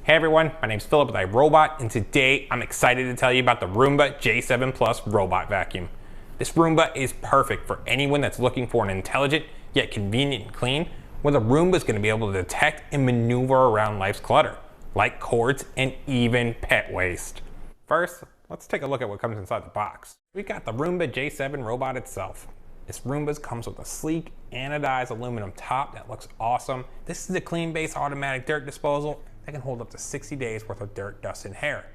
Hey everyone, my name's Philip with iRobot, and today I'm excited to tell you about the Roomba J7 Plus robot vacuum. This Roomba is perfect for anyone that's looking for an intelligent yet convenient and clean, where the Roomba is going to be able to detect and maneuver around life's clutter, like cords and even pet waste. First, let's take a look at what comes inside the box. We got the Roomba J7 robot itself. This Roomba comes with a sleek, anodized aluminum top that looks awesome. This is a clean base automatic dirt disposal that can hold up to 60 days worth of dirt, dust, and hair.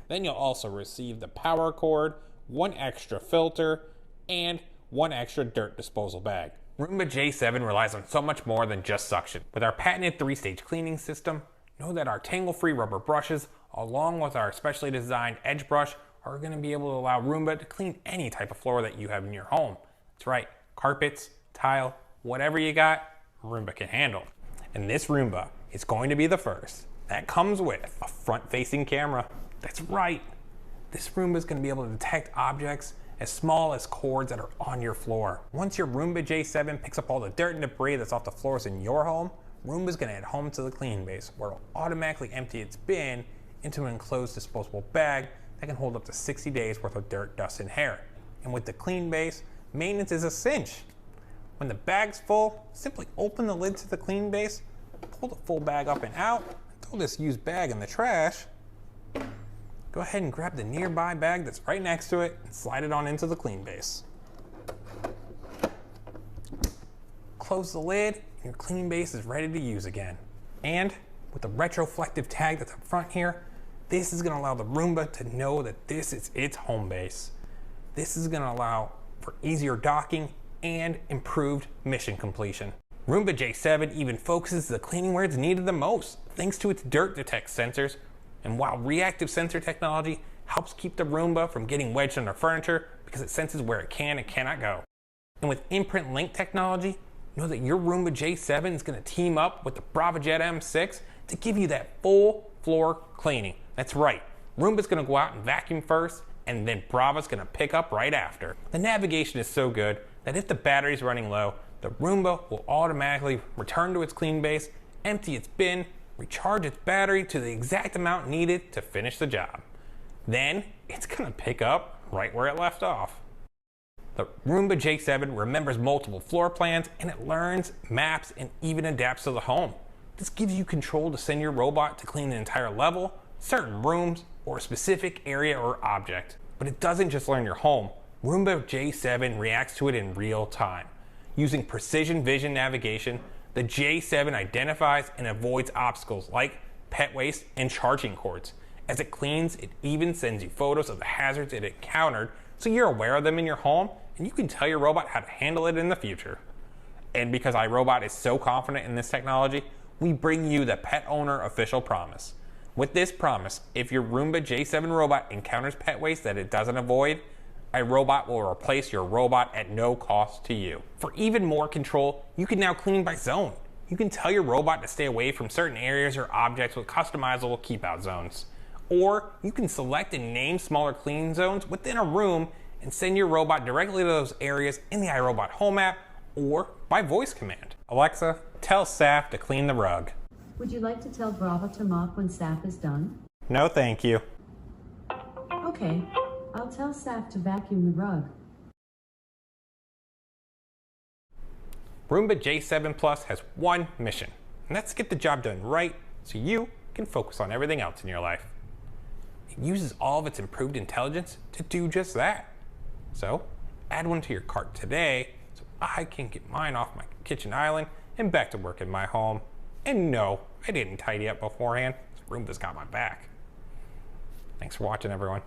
Then you'll also receive the power cord, one extra filter, and one extra dirt disposal bag. Roomba J7 relies on so much more than just suction. With our patented 3-stage cleaning system, know that our Tangle-Free rubber brushes, along with our specially designed edge brush, are going to be able to allow Roomba to clean any type of floor that you have in your home. That's right, carpets, tile, whatever you got, Roomba can handle. And this Roomba is going to be the first that comes with a front-facing camera. That's right, this Roomba is going to be able to detect objects as small as cords that are on your floor. Once your Roomba J7 picks up all the dirt and debris that's off the floors in your home, Roomba is going to head home to the clean base, where it'll automatically empty its bin into an enclosed disposable bag that can hold up to 60 days worth of dirt, dust, and hair. And with the clean base, maintenance is a cinch. When the bag's full, simply open the lid to the clean base, pull the full bag up and out, throw this used bag in the trash. Go ahead and grab the nearby bag that's right next to it and slide it on into the clean base. Close the lid and your clean base is ready to use again. And with the retroflective tag that's up front here, this is going to allow the Roomba to know that this is its home base. This is going to allow for easier docking and improved mission completion. Roomba J7 even focuses the cleaning where it's needed the most, thanks to its dirt detect sensors. And while reactive sensor technology helps keep the Roomba from getting wedged under furniture because it senses where it can and cannot go. And with imprint link technology, know that your Roomba J7 is going to team up with the BravaJet M6 to give you that full floor cleaning. That's right, Roomba's going to go out and vacuum first, and then Brava's going to pick up right after. The navigation is so good that if the battery's running low, the Roomba will automatically return to its clean base, empty its bin, recharge its battery to the exact amount needed to finish the job. Then it's going to pick up right where it left off. The Roomba J7 remembers multiple floor plans, and it learns, maps, and even adapts to the home. This gives you control to send your robot to clean an entire level, certain rooms, or a specific area or object. But it doesn't just learn your home. Roomba J7 reacts to it in real time. Using precision vision navigation, the J7 identifies and avoids obstacles like pet waste and charging cords. As it cleans, it even sends you photos of the hazards it encountered so you're aware of them in your home and you can tell your robot how to handle it in the future. And because iRobot is so confident in this technology, we bring you the pet owner official promise. With this promise, if your Roomba J7 robot encounters pet waste that it doesn't avoid, iRobot will replace your robot at no cost to you. For even more control, you can now clean by zone. You can tell your robot to stay away from certain areas or objects with customizable keep-out zones. Or you can select and name smaller clean zones within a room and send your robot directly to those areas in the iRobot Home app or by voice command. Alexa, tell Saf to clean the rug. Would you like to tell Brava to mop when Saf is done? No, thank you. Okay, I'll tell Saf to vacuum the rug. Roomba J7 Plus has one mission, and that's to get the job done right so you can focus on everything else in your life. It uses all of its improved intelligence to do just that. So, add one to your cart today so I can get mine off my kitchen island and back to work in my home. And no, I didn't tidy up beforehand. Roomba's got my back. Thanks for watching, everyone.